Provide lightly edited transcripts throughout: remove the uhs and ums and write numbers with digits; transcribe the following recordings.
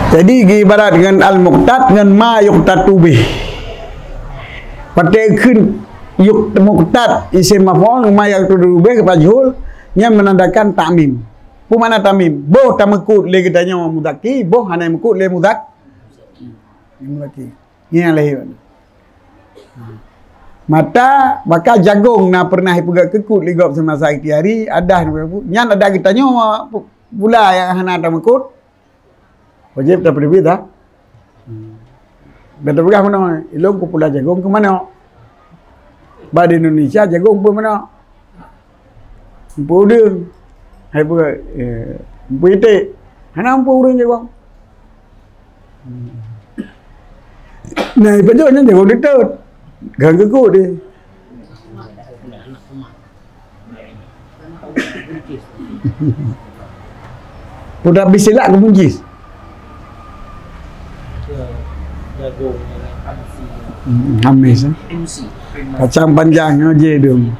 Jadi ibarat dengan al-muqtad dengan ma yuqtatu bih. Pada kun muqtad isim maf'ul ma yuqtatu bih majhul nya menandakan ta'mim. Apa makna ta'mim? Boh tamakut le katanya mudzakkir, boh hana makut le mudzaki. Ni yang lain. Mata bakal jagung na pernah pegak kekut ligop semasa ikhtiari ada nyan ada katanya pula yang hana tamakut. Wajib tak berbeza tak? Betul betul mana? Ilong ku pula jagung ke mana? Badi Indonesia jagung pun mana? Puding, hai pun, putih, mana pun urang jagung. Nah, betul ni jagung itu, gang kekut dia. Pudak bisilak ke buncis. Hamis kacang panjangnya je dong.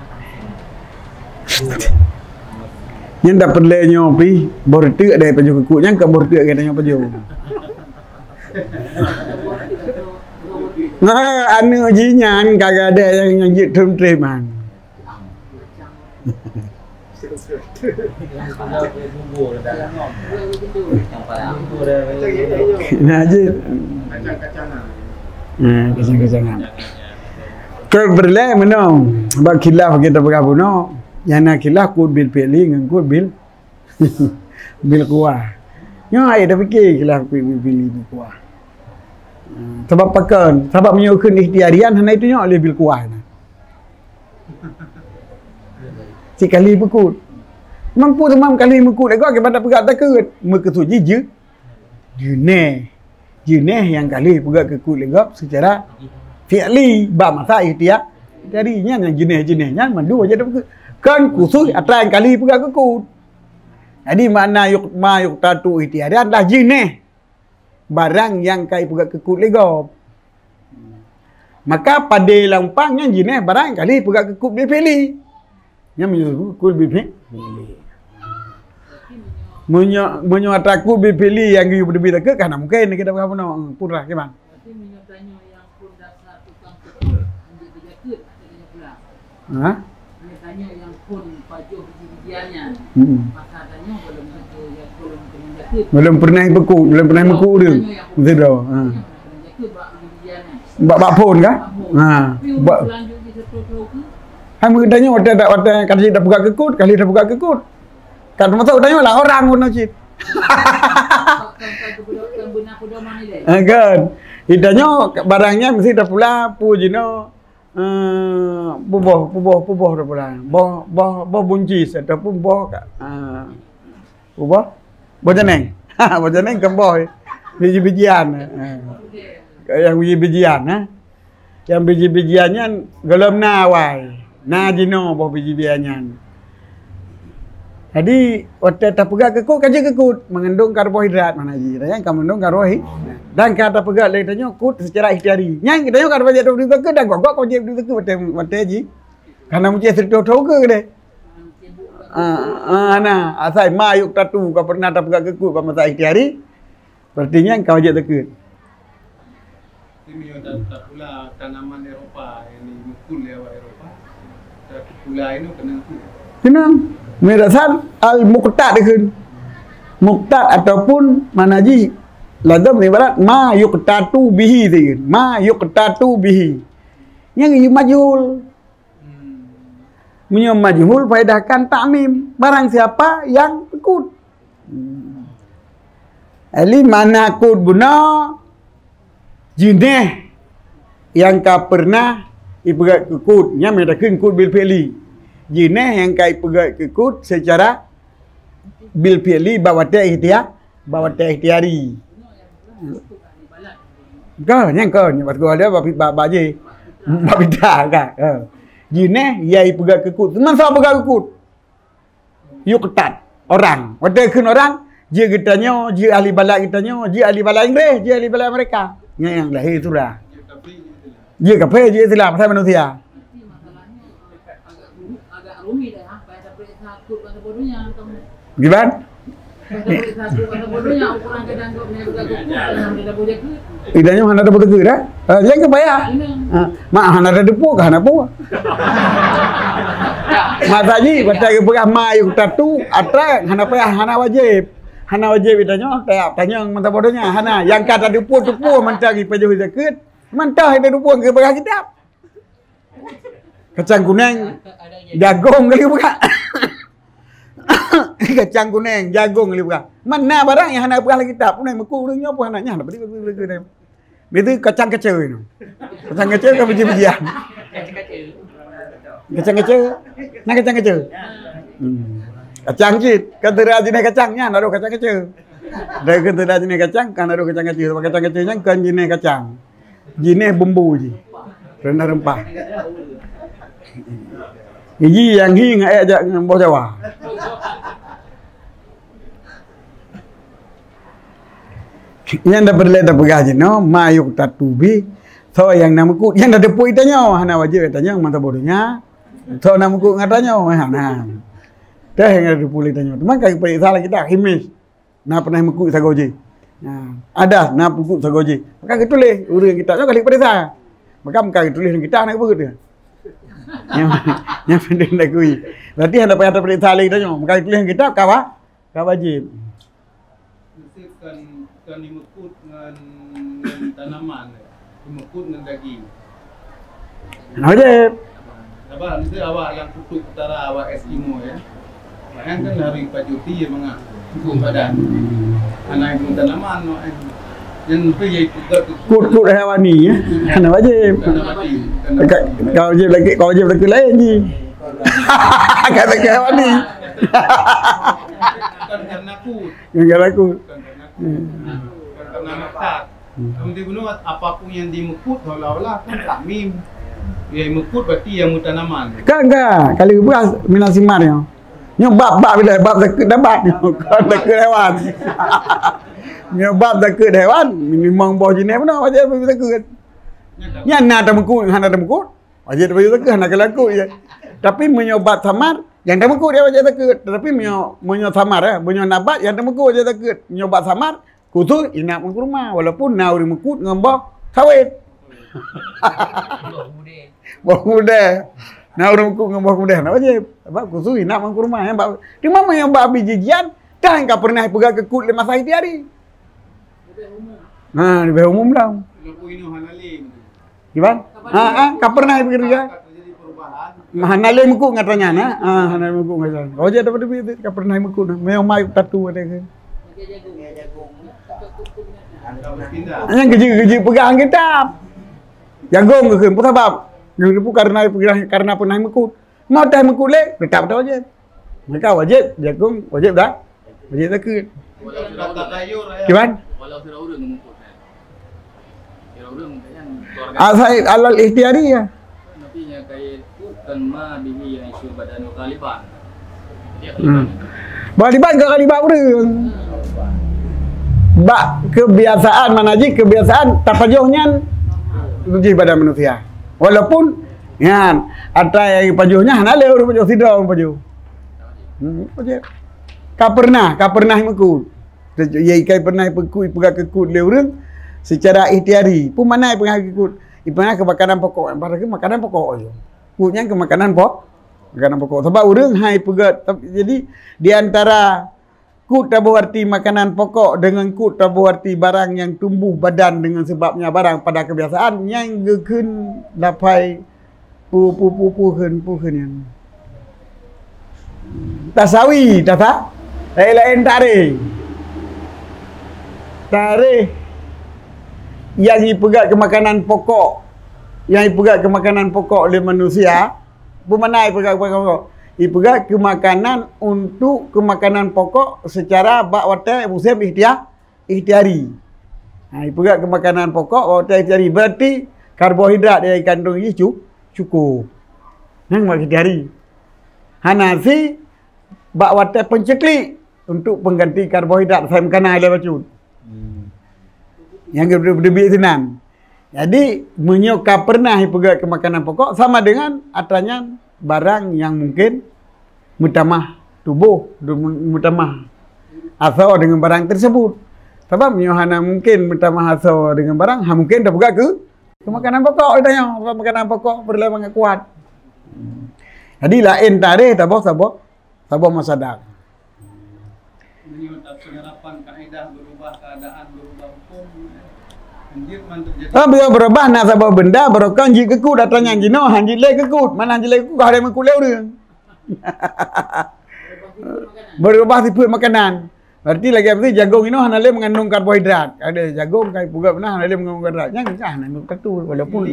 Yang dapat lenya pi bortek dari paju kekutnya ke bortek katanya paju. Nah, anu jinyan kagak ada yang nyajit trim-triman. Nah, je. Kacang-kacangan. Keberlai mana? Bak khilaf kita berapa no? Yang nak khilaf kod bil fi'li dengan kod bil bil kuah. Yang ai dah fikir khilaf bil fi'li bil kuah. Sebab pakan, sebab menyusun ikhtiarian hanya itu nya oleh bil kuah. Sekali berkut. Mampu temam kali mekut agak kepada pegat takut. Meketuji je. Jeneh yang kali pegat kekut legap secara fi'li ba masa ikhtiar. Jadinya yang jenis-jenisnya mandu aja dah kan khusus atau yang kali pegat kekut. Jadi makna ma yuqtatu ikhtiarian adalah jenis barang yang kai pegat kekut legap. Maka pada lampangnya jenis barang kali pegat kekut bil fi'li. Yang menyebut bil fi'li. Menyataku bipili yang you berbeda ke kan mungkin kita berapa nak purah ke bang. Berarti menyatanya yang pun dasar tukang kekut menjadi jakut katanya pula. Ha? Menyatanya yang pun pajuh biji-bijiannya. Maka tanya belum tentu yang belum kena jakut. Belum pernah berkut, belum pernah mekut dia. Betul dah. Ha. Jakut bak biji-bijiannya. Bak pun kah? Ha. Bak selanjutnya seterusnya ke. Hang bertanya waktu kali dah pegang kekut, kali dah pegang kekut. Kan masuk tanya lah orang pun nacit. Kan. Idanya barangnya mesti dah pula pujino buboh dah pula. Boh buncis ataupun boh boh janeng. Boh janeng kan boh biji-bijian. Yang biji-bijian Yang biji-bijiannya gelem nawai. Na dino boh biji-bijiannya. Jadi waktu tak pegat kekut kaji kekut mengandung karbohidrat mana ji yang mengandung karbohidrat dan kata pegat lain tanya kut secara ikhtiari yang kita tanya karbohidrat itu ke dan gogok kau jadi itu ke waktu ji karena mungkin cerita tahu ke deh nah asal ma yuqtatu kau pernah tak pegat kekut pada masa ikhtiari berarti kau jadi kekut ini tak pula tanaman Eropah ini mukul lewat Eropah tapi pula ini kena Merasal al-muqtad kan. Muqtad ataupun mana ji lazam ibarat ma yuqtatu bihi dia. Ma yuqtatu bihi. Yang majhul. Punya majhul faedahkan ta'mim. Barang siapa yang ikut. Ali mana kut guna jenis yang ka pernah ibarat kekut nya medakun kut bil fi'li. Jenis yang kai pegat kekut secara bil fi'li bawa ikhtiari. Kau yang kau ada baje babida kan. Jenis yang pegat kekut. Teman saya pegat kekut. Yuqtad orang. Waktu kun orang dia kitanya, dia ahli bala kitanya, dia ahli bala Inggeris, dia ahli bala Amerika. Yang lahir itu dah. Dia kafir, dia Islam, saya manusia. ini dah, pada periksa kut pada bodohnya kamu. Gimana? Pada periksa kut pada bodohnya ukuran kadang kau punya juga kut, dalam dia boleh kut. Idanya hana ada betul dah. Yang kebayar. Mak hana ada depu ke hana po. Mak tadi baca ke perah mayu tatu atra hana payah hana wajib. Hana wajib idanya tanya mantap bodohnya hana yang kata depu mencari pejuh zakat. Mantah ada depu ke perah kitab. Kacang kuning jagung kali buka. Kacang kuning jagung kali buka. Mana barang yang hana perah kitab kuning meku urangnya apa hananya hana beri. Itu kacang kecil itu. Kacang kecil ke biji-bijian. Kacang kecil. Nah kacang kecil. Kacang cit. Kata rajin kacangnya naruh kacang kecil. Dari kata rajin kacang kan naruh kacang kecil. Kacang kecilnya kan jenis kacang. Jenis bumbu je. Rendah rempah. Gigi yang hi ngai ajak bawah Jawa. Yang dah berleda begaji no mayuk tatubi so yang namaku yang dah depu itanya hana wajib itanya mantap bodohnya so namaku ngatanya hana dah yang ada depu itanya teman kai periksa salah kita himis na pernah meku sagoji nah ada na puku sagoji maka tulis urang kita kali periksa maka maka tulis kita nak begitu yang penting nak kui berarti ada payah periksa lagi itanya maka tulis kita kawa wajib kan dimekut dengan tanaman, dimekut dengan daging. Wajib. Apa? Nanti awak yang kutub utara awak Eskimo ya. Makanya kan hari pajuti ya mga kutub badan. Anak yang tanaman no. Yang pergi kut hewani ya. Kena wajib. Kau wajib lagi lain ni. Kata hewani. Kan karena kut. Yang kut. Karena mekat. Kemudian bunuh apapun yang dimekut olah-olah kan takmim. Yang mekut berarti yang tanaman. Kan kali beras minasimar yo. Nyo bab bila bab dekat dapat nyo kan dekat hewan. Nyo bab dekat hewan memang bau jenis mana wajib dekat. Nya ada mekut hana ada mekut. Wajib dekat hana kelaku je. Tapi menyobat samar yang dah mekut dia wajib dekat. Tapi menyo samar menyo nabat yang dah mekut wajib dekat. Nyobat samar kutu inak mengku rumah walaupun nauri mekut ngembak kawin. Bau muda. Nauri mekut ngembak muda nak wajib. Sebab kutu inak mengku rumah yang bab. Di mana yang bab bijian dah engkau pernah pegang kekut le masa itu hari. Di umum dah. Lagu ini hanalim. Gimana? Kau pernah bekerja? Hanale mekut ngatanya na. Hanale mekut ngatanya. Kau je dapat duit kau pernah mekut. Memang mai tatu ada ke. Yang gaji pegang kitab. Jagung ke kan sebab itu karena pernah mekut. Mau dah mekut le, tetap dah wajib. Mereka wajib jagung wajib dah. Wajib dekat. Gimana? Walau sudah urang mekut. Kira urang kan Asal alal ikhtiari ya. nantinya kayak kan ma bihi yang isu badan kaliban. Dia Kaliban ke kaliban urang. Bak kebiasaan manaji kebiasaan tapajuhnya uji badan manusia. Walaupun kan ada yang pajuhnya hanale urang pajuh sidau pajuh. Wajib. Ka pernah mekut. Ye kai pernah pekut pegang kekut le urang secara ikhtiari. Pun mana pegang kekut. Ibarat ke makanan pokok, ibarat ke makanan pokok aja. Kutnya ke makanan pokok. Sebab urang hai pegat. Jadi di antara kut tabuh arti makanan pokok dengan kut tabuh arti barang yang tumbuh badan dengan sebabnya barang pada kebiasaan yang gekeun dapai puhen yang tasawi tata lain tarikh yang dipegat ke makanan pokok oleh manusia pemanai pegat pokok ipegat ke makanan untuk ke makanan pokok secara bak wata musim ikhtiari. Ipegat ke makanan pokok wata ikhtiari berarti karbohidrat yang kandung ini cukup. Nang bak ikhtiari. Nasi bak wata penceklik untuk pengganti karbohidrat saya makanan ada bacun. Yang lebih senang. Jadi menyokap pernah ipegat ke makanan pokok sama dengan atranya barang yang mungkin mutamah tubuh, mutamah asal dengan barang tersebut. Sebab hana mungkin mutamah asal dengan barang, mungkin dah buka ke makanan pokok itu yang makanan pokok perlu sangat kuat. Jadi lain tarikh tabah masadak. Menyebut penerapan kaedah berubah keadaan, berubah hukum. Anjir man terjadi. Bila berubah nak sabah benda, berokang ji kekut datangnya jino, hanji le kekut. Mana hanji le kekut ada mengkuleu dia. Berubah tipe makanan. Berarti lagi apa sih jagung ini hana le mengandung karbohidrat. Ada jagung kai puga benar hana le mengandung karbohidrat. Yang kah nandung tertu walaupun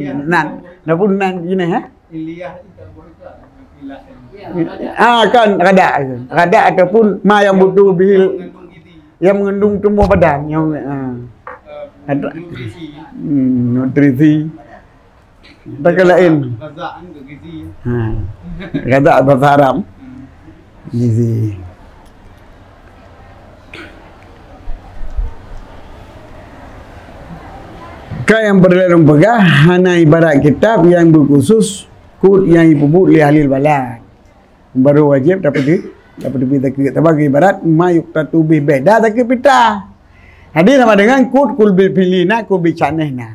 nan gini Iliyah itu karbohidrat. Kan rada ataupun ma yang butuh bil yang mengandung tumbuh badan yang ada nutrisi tak lain Razaan ke gizi. rada bahasa Arab gizi. Kau yang berlarung pegah hana ibarat kitab yang berkhusus kut yang ibu li ahli balad baru wajib dapat dipita bagi ibarat mayuk tatu bi beda tak pita. Hadis sama dengan kut kul bil pilina kul bi chanehna.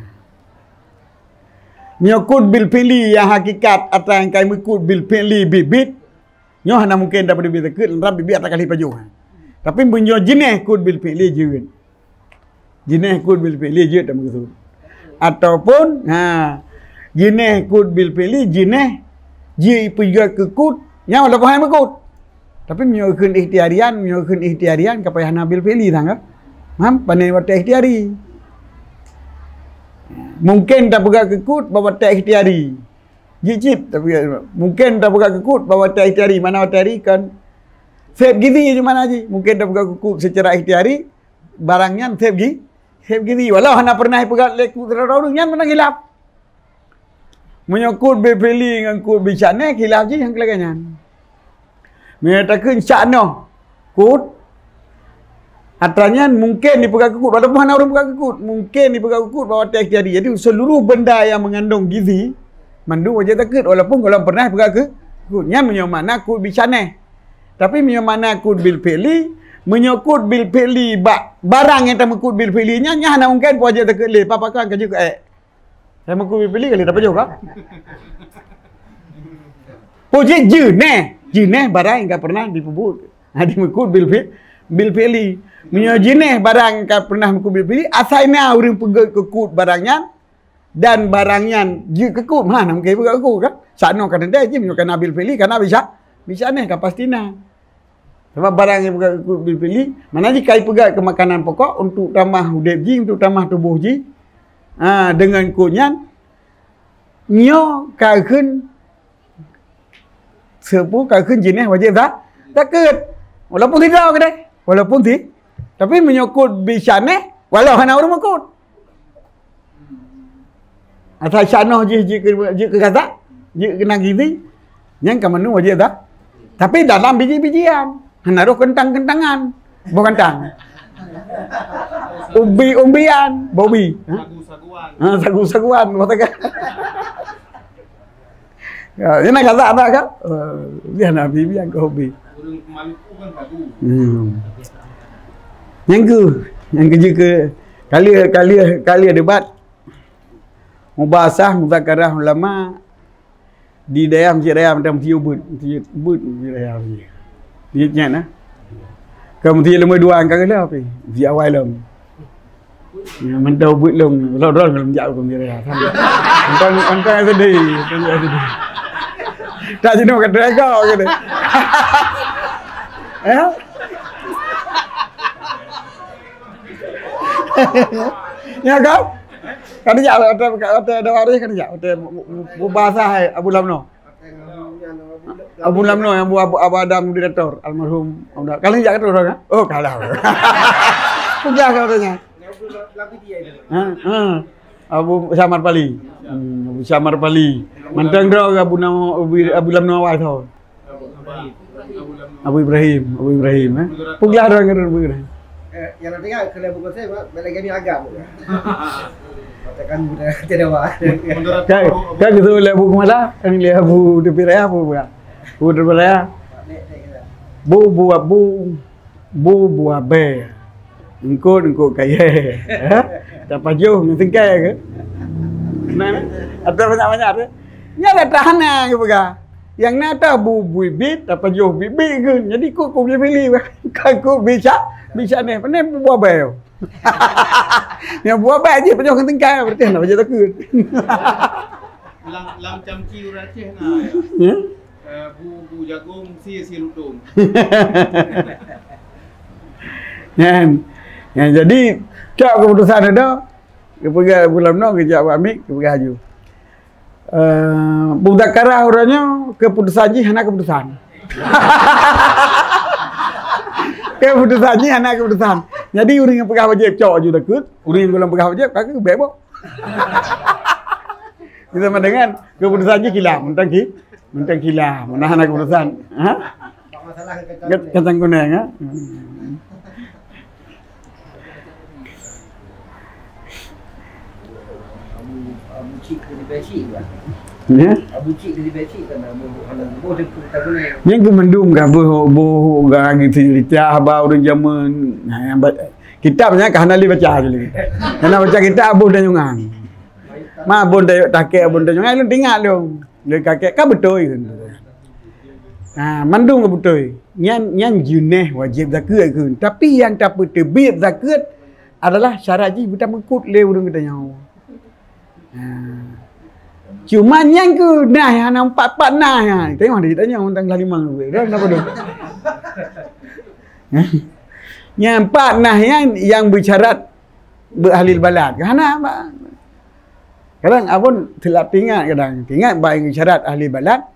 Nyo kut bil pili yang hakikat atau yang kai kut bil pili bibit nyo hana mungkin dapat dipita rab bibit atau kali paju. Tapi bunyo jenis kut bil pili jeut. Jenis kut bil pili jeut tak begitu. Ataupun jenis kut bil pili jenis ji pergi ke kut yang ada paham kut. Tapi menyokun ikhtiarian kepada hana bil pili tangga. Mam pandai buat ikhtiari. Mungkin tak pegang ke kut bawa tak ikhtiari. Jijit tapi mungkin tak pegang ke kut bawa tak ikhtiari. Mana ikhtiari kan save gizi je mana je. Mungkin tak pegang ke kut secara ikhtiari barangnya save gizi. Walau hana pernah pegang lekut terlalu yang mana hilap. Menyokut bepeli dengan kut bicane hilap je yang kelagannya. Menyatakan syakno kut atranya mungkin dipegang kekut walaupun hana orang pegang kekut mungkin dipegang kekut bahawa tak jadi. Jadi seluruh benda yang mengandung gizi mandu wajib takut walaupun kalau pernah pegang kekutnya menyamana kut bicane. Tapi menyamana kut bil peli menyokut bil peli barang yang tak kut bil pelinya nya hana mungkin wajib takut le papa kan kerja saya mengkut bil peli kali dapat juga. Puji jenis barang yang tak pernah dipubut. Di mengkut bil peli. Punya jenis barang yang pernah mengkut bil peli. Asalnya orang pegang kekut barangnya. Dan barangnya kekut. Mana mungkin pegang kekut kan? Sana kan ada je. Kena bil peli. Karena bisa ni kan pastinya. Sebab barang yang pegang kekut bil peli. Mana jika pegang ke makanan pokok. Untuk tambah udep ji. Untuk tambah tubuh ji. Dengan kunyan. Nyo kakun. Sepuh kakun jenis wajib tak? Takut. Walaupun tidak kedai. Walaupun tapi menyokut bisane walau hana orang mengkut. Asal syanoh je ke kata, je kena gizi. Yang ke mana wajib tak? Tapi dalam biji-bijian. Hana roh kentang-kentangan. Bukan kentang. Umbi-umbian. Bobi. Sagu-saguan. Sagu-saguan. Maksudnya. Ini nak kata tak kan? Dia nak bibi yang ke hobi. Orang Maluku kan sagu. Yang ke kali debat mubasah muzakarah ulama di daerah Masjid Raya macam Masjid Raya dia nyana kamu dia lemah dua angka kala apa dia awal lem ya mentau but lem lor dalam jauh Masjid Raya angka sedih tak jenuh kata kau gitu. Ya kau? Kan dia ada waris kan dia. Ada bahasa Abu Lamno. Abu Lamno yang Abu Adam direktor almarhum. Kalau dia kata orang kan? Oh kalah. Puja kau tanya. Abu Samar Pali. Abu Samar Pali. Mantang dah Abu Lamno awal tu. Abu Ibrahim. Puglah orang kan Abu Ibrahim. Yang nanti kan kalau bukan saya, balik kami agam. Katakan budak tidak wah. Kan gitu lihat buku mana? Kan lihat buku di Piraya apa bukan? Buku di Piraya. buah be. Engkau kaya. Dapat jauh yang tingkai ke. Nah, atau banyak-banyak tu. Nya tahan yang ke. Yang nata bibit dapat jauh bibit ke. Jadi kau boleh pilih. Kau bisa ni. Pandai buah be. Yang buah be je penjauh yang tingkai berarti nak baca takut. Lam camci uraceh na. Ya. Bu jagung si lutung. Yang jadi cak keputusan ada ke pergi bulan no ke cak ambil ke pergi haju. Mudzakarah orangnya keputusan je hana keputusan. Keputusan je hana keputusan. Jadi orang yang pegang wajib cak je takut, orang yang belum pegang wajib kakak bebok. Kita mendengar keputusan je kilah, mentang kilah, menahan keputusan. Ha? Masalah Kacang kuning ha. Abu Cik dari Becik lah. Ya. Abu Cik dari Becik kan Abu dia tak guna. Yang kemendum kan bu gitu cerita abah orang zaman kitabnya kan ali baca je. Karena baca kitab abu dan jungang. Ma abun dah takek abun dah jungang lu tinggal lu. Lu kakek ka betul kan. Mandum ka betul. Yang juneh wajib zakat ke. Tapi yang tak terbit zakat adalah syarat ji buta mengkut le urang kita nyawa. Cuma yang ke nah yang nampak nah ya. Tengok dia tanya tentang lalimang tu. Dah kenapa tu? Yang empat nah yang bersyarat berahlil balad. Kerana apa? Kadang abun telap ingat kadang. Ingat baik syarat ahli balad.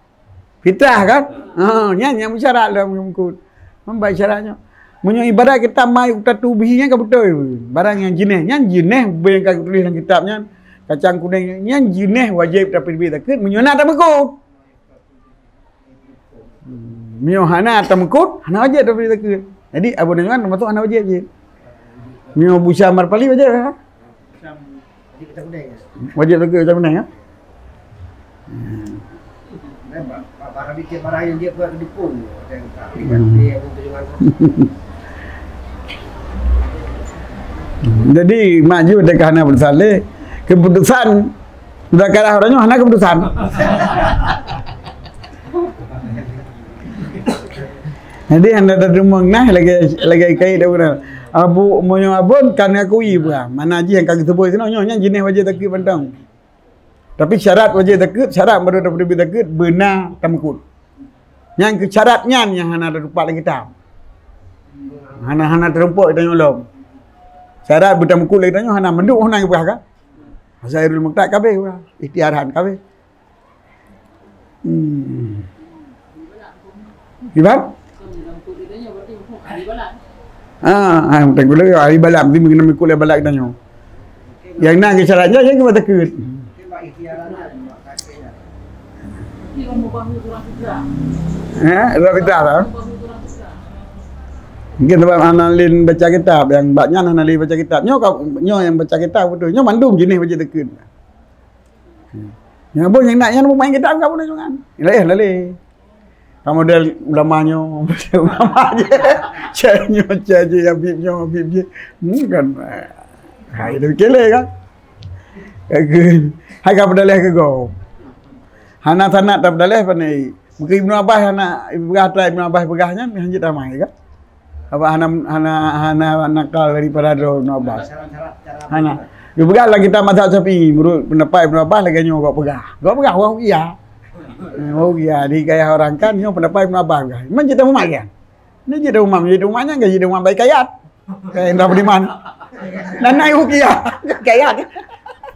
Fitrah kan? Yang bersyarat lah mengikut. Membaik syaratnya. Menyo ibarat kita mai kita tubihinya ke betul. Barang yang jenis yang yang kau tulis dalam kitabnya. Kacang kuning yang jenis wajib tapi lebih takut menyona tak mengkut. Hana tak mengkut, hana wajib tapi takut. Jadi abu dengan termasuk hana wajib je. Mio busa marpali wajib ha? Jadi kita guna ya. Wajib takut kacang kuning ha? Barang bikin barang yang dia buat di pun. Dia tunjungan. Jadi maju dekat hana bersalih. Keputusan mudzakarah orangnya hana keputusan. Jadi anda tak rumang nah lagi kai dah benar. Abu moyo abun kan akui pula. Mana aja yang kaki sebut sini nyonya jenis wajib takut pandang. Tapi syarat wajib takut, syarat baru dapat lebih takut benar tamkut. Yang syaratnya yang hana ada rupa lagi kita. Hana terempuk kita nyolong. Syarat bertamkut lagi tanya hana menduk hana yang berhak. Zairul Muqtad kabeh ikhtiaran kabeh. Gimana? Tengok lagi hari balam ni mengenai mikul balak tanya. Yang nak syaratnya yang kita takut. Ini kamu bangun kurang fitrah. Dah fitrah tak? Mungkin sebab analin baca kitab yang banyak analin baca kitab. Nyo yang baca kitab betul. Nyo mandum jenis baca tekun. Yang pun yang naknya main kitab kamu dah jangan. Lale. Kamu model ulamanya, ulama je. Cenyo je habib je. Kan. Hai dah kele kan. Hai ka pedalih ke go. Hana tanat tak pedalih pandai. Mungkin Ibnu Abbas anak Ibnu Abbas pegahnya hanjit ramai kan. Apa hana nakal daripada Ibnu Abbas. Hana. Dia pegang lah kita mazhab Syafi'i, menurut pendapat Ibnu Abbas lagi nyo kau pegang. Kau pegang wah iya. Wah iya di gaya orang kan nyo pendapat Ibnu Abbas kan. Memang kita umat kan. Ini jadi umatnya enggak jadi umat baik kayat. Kayak endah beriman. Dan naik rukiah kayat.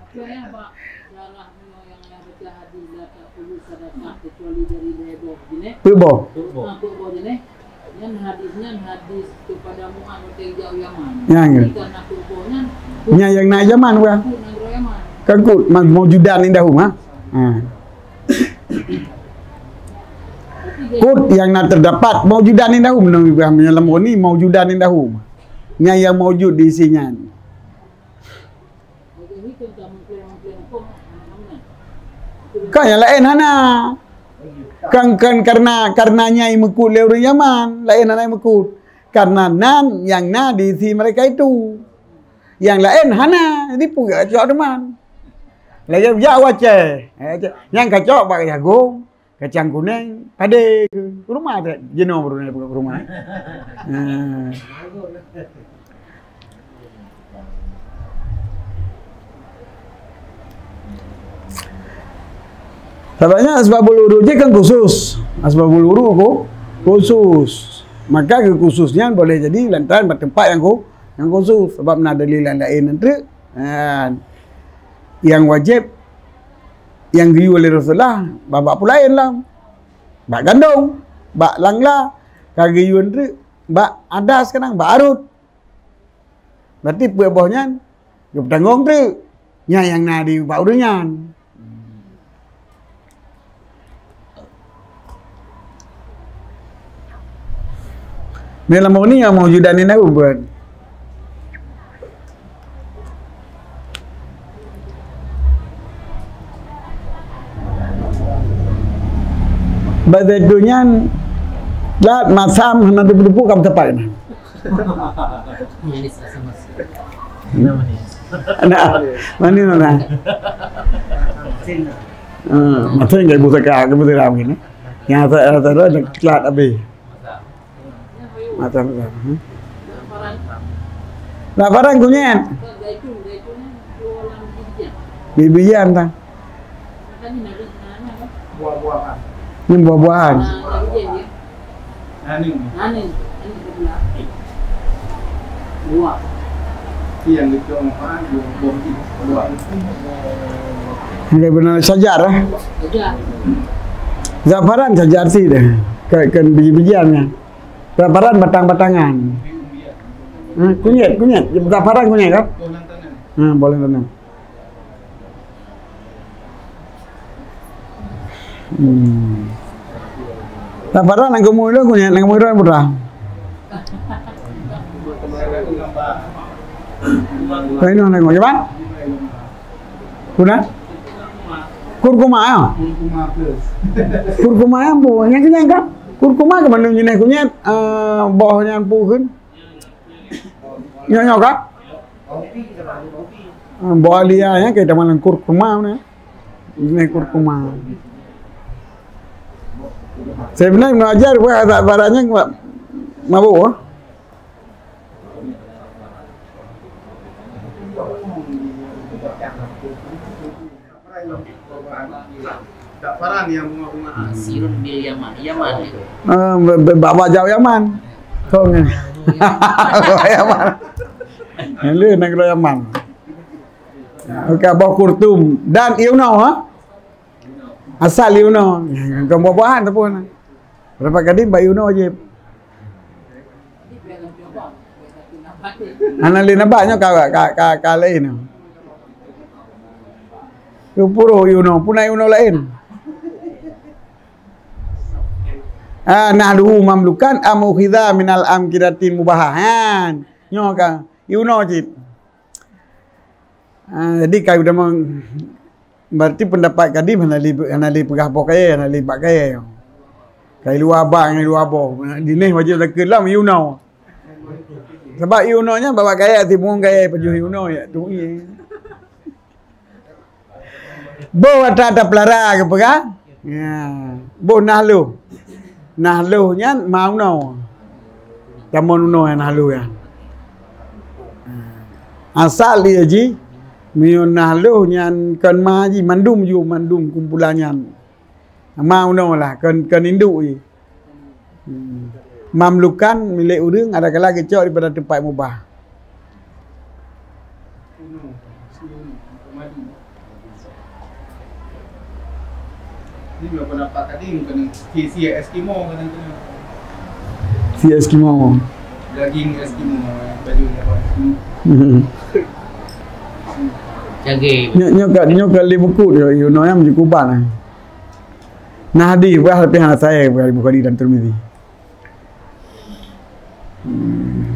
Soalnya Pak, darah yang baca hadis tak perlu sedekah kecuali dari bebo jenis. Bebo. Bebo jenis. Yang hadis kepada Mu'ad hotel jauh Yaman. Yang karena kurbonya yang naik zaman bukan? Kangkut maujudan indah rumah. Kut yang nak terdapat maujudan indah rumah Ibrahim yang lemah ni maujudan indah rumah. Yang maujud di isinya. Kau yang lain hana. Kan karenanya mekut le orang Yaman, lain anak mekut. Karena nan yang na diisi mereka itu. Yang lain hana, jadi pula cok teman. Lagi ya wace. Yang kacok pakai jagung, kacang kuning, pade ke rumah tu. Jenuh berunai ke rumah. Sebenarnya asbabul wudu je kan khusus. Asbabul wudu khusus. Maka kekhususnya boleh jadi lantaran bertempat yang khusus. Sebab nak dalil lain nanti. Yang wajib yang diu oleh Rasulullah babak pula lain lah. Bak gandung, bak langla, kagiyun nanti bak ada sekarang bak arut. Berarti buahnya bertanggung tu. Yang nadi bak udunyan. Dalam ni yang mewujudan ini aku buat. Badedunya lat masam nanti berdepu kam tepat ni. Ini sama sih. Mana mana? Macam ni ibu cakap, ibu terang ni. Yang saya ada kelat habis. Macam tu. Laparan kunyen. Bibian tak? Buah-buahan. Ni buah-buahan. Ini Buah. yang itu apa? Buah. Dia benar sajar lah. Sudah. Zafaran sajar sih dah. Kan biji-bijiannya. Zafaran batang-batangan. Kunyit. Zafaran kunyit kan? Boleh tanam. Boleh tanam. Zafaran yang kamu itu kunyit, yang kamu itu yang putih. Kau ini orang macam mana? Kuna? Kurkuma ya? Kurkuma plus. Kurkuma yang bu, yang kenyang kan? Kurkuma ke mana jenis kunyit? Bawahnya yang puhun. Nyok kan? Bawah dia ya kita malam kurkuma ni. Jenis kurkuma. Sebenarnya mengajar buat tak barangnya mabuk. Zafaran yang bunga-bunga. Sirun bil Yaman. Yaman itu. Bawa jauh Yaman. Kau ni. Yaman. Yang lu nak Yaman. Okey, bawa kurtum dan iuno ha. Asal iuno. Kau bawa bahan tu pun. Berapa kali bawa iuno je. Analis nampaknya kau lain. Puro iuno, punai iuno lain. Nahduhu mamlukan amukhidha minal amkiratin mubahahan. Nyoka yuno cip. Jadi kalau dah berarti pendapat kadi anali pegah pokai anali pakai. Kai luar bang luar bo. Dinih wajib tak kelam yuno. Sebab yunonya bawa kaya timung kaya pejuh yuno ya tu ye. Bo ada pelara ke pegah? Ya. Bo nahlu. Nahlunya mau no. Kamu no nahlu ya. Asal dia ji miun nahlunya kan maji mandum kumpulannya. Mau no lah kan induk je. Mamlukan milik orang ada kala kecok daripada tempat mubah. Ini berapa dapat tadi mungkin si Eskimo kadang-kadang. Si Eskimo. Daging Eskimo, baju Eskimo. Jaga. Nyok li buku dia you know yang Kuban. Nah hadis buah lebih anak saya Bukhari dan Tirmizi.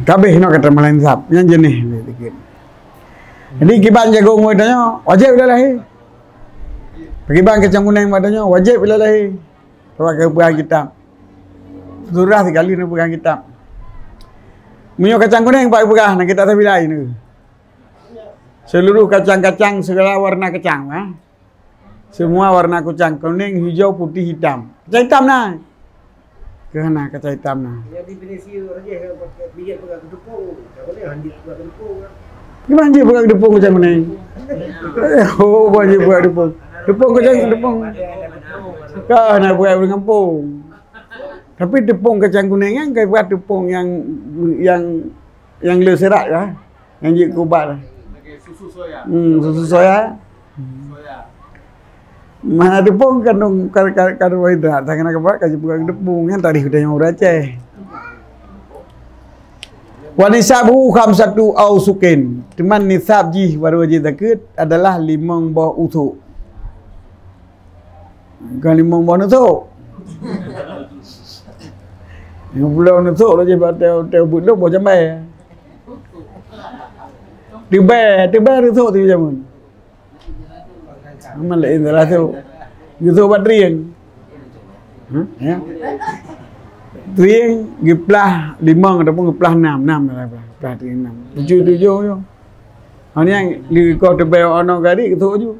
Kabeh nak kata malain sap yang jenis dikit. Jadi kiban jagung wadanya wajib dah lahir. Pergi bang kacang kuning wadanya wajib bila lahir. pakai pegang kitab. Surah sekali nak pegang kitab. Minyak kacang kuning pakai pegang nak kita tapi lain ni. Seluruh kacang-kacang segala warna kacang, semua warna kacang kuning, hijau, putih, hitam. Kacang hitam nah. Kena kacang hitam nah. Yang definisi raja pakai biji pegang kedepung. Tak boleh handi pegang kedepung. Gimana dia pegang kedepung macam mana? Oh, banyak pegang kedepung. Tepung kacang tepung. Kau nak buat di kampung. Tapi tepung kacang kuning kan kau buat tepung yang leserat lah. Yang je kubat lah. Susu soya. Susu soya. Mana tepung kandung karbohidrat. Tak kena buat kasih pegang tepung kan tadi kita yang Aceh. Wa nisabu khamsatu ausukin. Teman nisab ji baru wajib zakat adalah 5 buah usuk. Bukan 5 buah nusuk. Yang belum nusuk lah je hotel budak buah jambai. Tiba nusuk tu macam mana? Amal lain salah tu. Nusuk buat riang. Ya. Riang giplah 5 ataupun giplah 6 lah. Giplah 6. 7 je. Hanya yang di kau terbaik orang gadi ketuk je.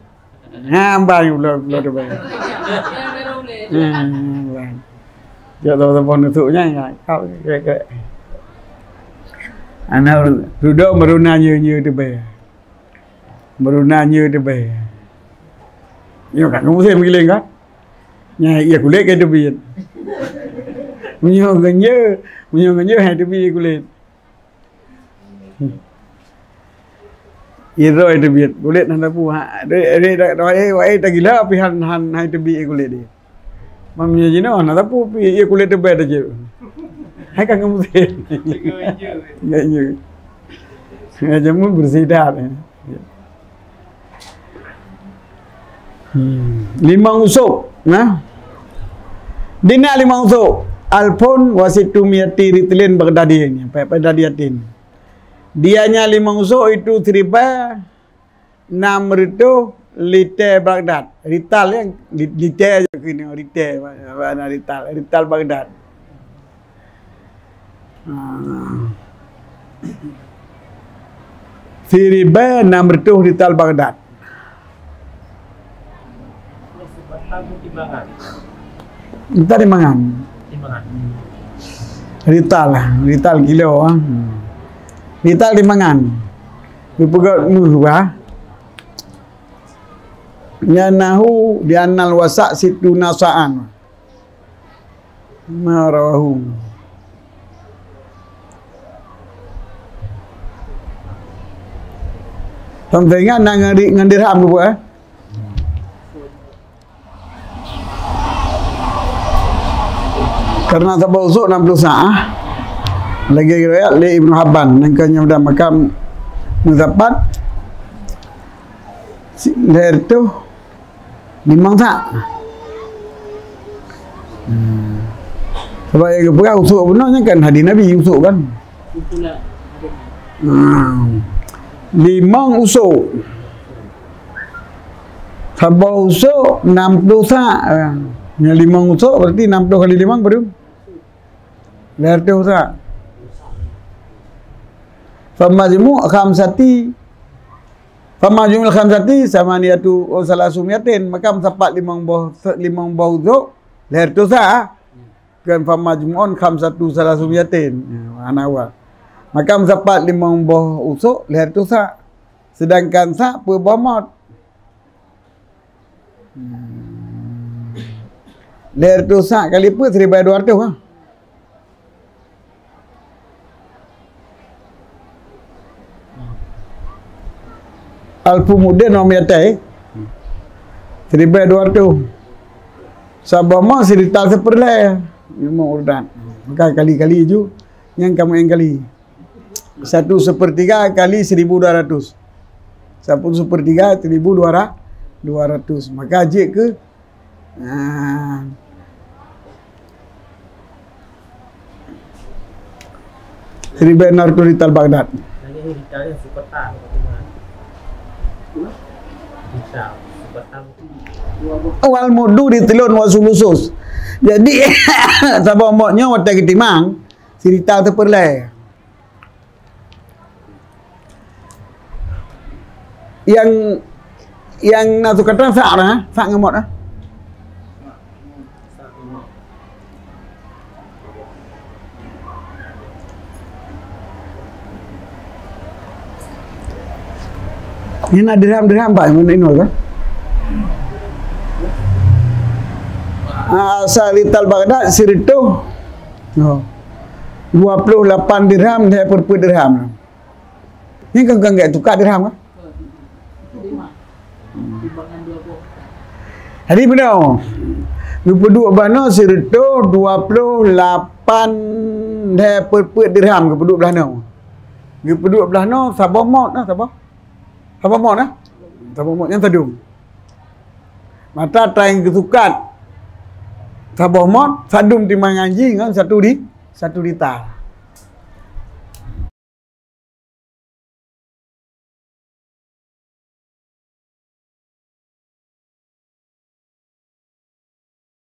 Hambang belum terbaik. Dia tahu tempat nutuknya ya. Kau kek. Anak duduk merunanya terbaik. Merunanya terbaik. Yo kan kamu saya pergi kan? Nyai ia kulit ke tepi. Menyo ganya hai tepi kulit. Iro itu biat kulit nanda pu ha doi tak gila api han hai tebi kulit dia. Mamnya jino nanda pu pi kulit tebi aja. Hai kan kamu sih. Ganya. Ngajamu bersih dah. 5 usuk, nah. Dina 5 usuk. Alpun wasitu miati ritlin Baghdadiin, Baghdadiatin. Dianya 5 usuk itu 1,600 liter Baghdad. Rital yang liter aja kini, liter mana rital Baghdad. 1,600 rital Baghdad. Kita timbangan. Rital kilo Rital timbangan. Dipegat muhwa. Yanahu dianal wasak situ nasaan. Marawahu. Sampai ngan dirham buat karena sebab usuk 60 sa'ah lagi riwayat li Ibnu Habban nangkanya dah makam Muzaffar leher tu 5 sa'. Sebab yang berapa usuk benarnya kan hadis Nabi usuk kan. 5 usuk. Sebab usuk 60 sa'. Yang 5 usuk berarti 60 kali 5 berapa? Leher tu usah. Famajmu khamsati. Famajmul khamsati sama niatu salasumiatin. Maka mendapat 5 buah usuk. Leher tu usah. Kan famajmu'un khamsatu salasumiatin. Ana awal. Maka mendapat 5 buah usuk. Leher tu usah. Sedangkan sa' per buah maut. Leher tu usah kali per 1,200 lah. Alfu muda nomiatai 1,200 sabama sirital seperlai memang urdan maka kali-kali ju yang kamu yang kali 1/3 kali 1,200 1/3 1,200 maka ajik ke 1,600 rital Baghdad. Ini ritalnya super tang. Awal mudu di telun wasulusus. Jadi sabah moknya waktu kita mang cerita tu perlai. Yang nak tu kata sak dah, sak ngemot dah. Ini nak dirham Pak mana ini kan? Salital Baghdad siritu. Oh. 28 dirham dia per dirham. Ini kan enggak tukar dirham kan? Timbangan 20. Jadi benar. 22 bano siritu 28 dia per dirham ke penduduk belah no. Dia penduduk belah no sabah mot nah sabah. Sabah mot nah. Sabah mot yang tadum. Mata tayang ketukat. Sabah mot sadum timang anjing kan satu di tal.